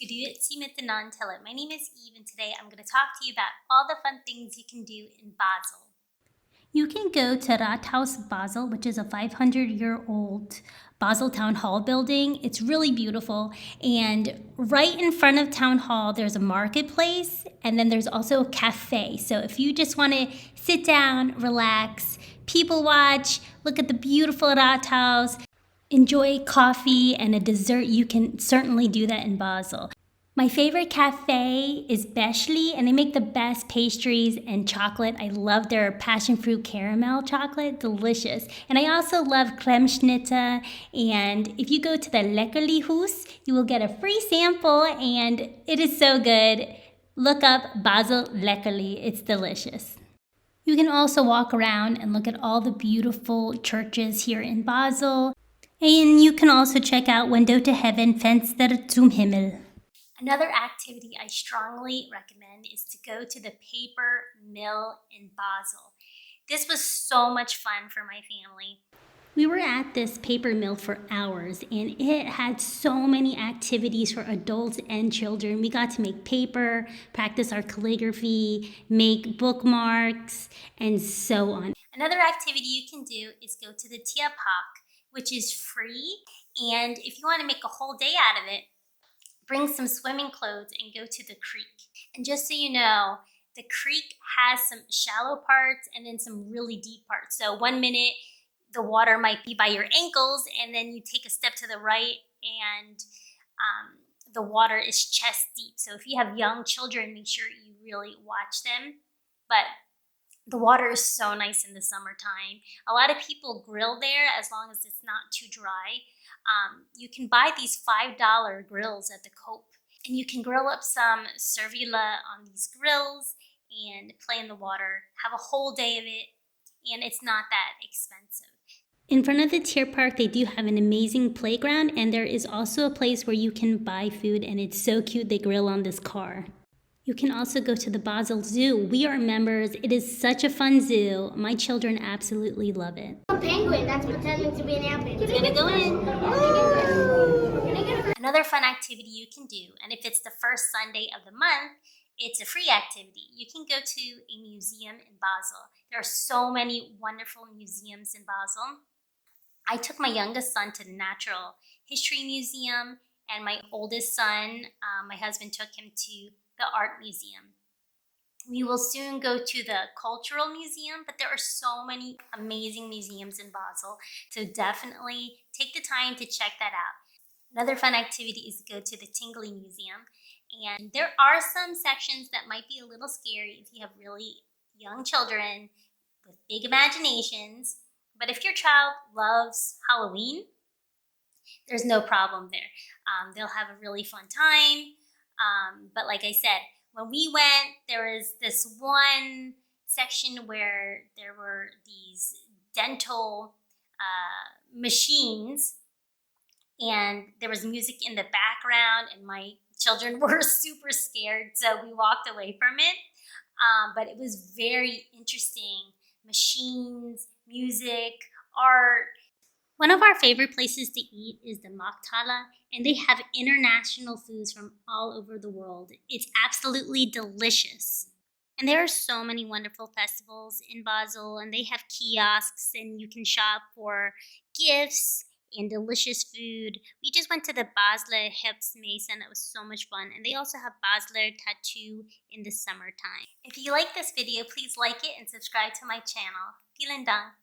Grüezi miteinander. My name is Eve, and today I'm going to talk to you about all the fun things you can do in Basel. You can go to Rathaus Basel, which is a 500-year-old Basel Town Hall building. It's really beautiful. And right in front of Town Hall, there's a marketplace, and then there's also a cafe. So if you just want to sit down, relax, people watch, look at the beautiful Rathaus, enjoy coffee and a dessert, you can certainly do that in Basel. My favorite cafe is Basel, and they make the best pastries and chocolate. I love their passion fruit caramel chocolate, delicious. And I also love Cremschnitte. And if you go to the Leckerli-Hus, you will get a free sample, and it is so good. Look up Basel Leckerli, it's delicious. You can also walk around and look at all the beautiful churches here in Basel. And you can also check out Window to Heaven, Fenster zum Himmel. Another activity I strongly recommend is to go to the paper mill in Basel. This was so much fun for my family. We were at this paper mill for hours, and it had so many activities for adults and children. We got to make paper, practice our calligraphy, make bookmarks, and so on. Another activity you can do is go to the Tierpark, which is free, and if you want to make a whole day out of it, bring some swimming clothes and go to the creek. And just so you know, the creek has some shallow parts and then some really deep parts. So 1 minute, the water might be by your ankles, and then you take a step to the right and the water is chest deep. So if you have young children, make sure you really watch them. But the water is so nice in the summertime. A lot of people grill there as long as it's not too dry. You can buy these $5 grills at the Coop, and you can grill up some servila on these grills and play in the water, have a whole day of it, and it's not that expensive. In front of the Tierpark, they do have an amazing playground, and there is also a place where you can buy food, and it's so cute. They grill on this car. You can also go to the Basel Zoo. We are members. It is such a fun zoo. My children absolutely love it. A penguin that's pretending to be an airplane. It's gonna go in. Another fun activity you can do, and if it's the first Sunday of the month, it's a free activity. You can go to a museum in Basel. There are so many wonderful museums in Basel. I took my youngest son to the Natural History Museum, and my oldest son, my husband, took him to the Art Museum. We will soon go to the Cultural Museum, but there are so many amazing museums in Basel, so definitely take the time to check that out. Another fun activity is to go to the Tingley Museum, and there are some sections that might be a little scary if you have really young children with big imaginations, but if your child loves Halloween, there's no problem there. They'll have a really fun time. But like I said, when we went, there was this one section where there were these dental machines, and there was music in the background, and my children were super scared, so we walked away from it. But it was very interesting. Machines, music, art. One of our favorite places to eat is the Markthalle, and they have international foods from all over the world. It's absolutely delicious. And there are so many wonderful festivals in Basel, and they have kiosks, and you can shop for gifts and delicious food. We just went to the Basler Herbstmesse, and it was so much fun. And they also have Basler Tattoo in the summertime. If you like this video, please like it and subscribe to my channel. Vielen Dank.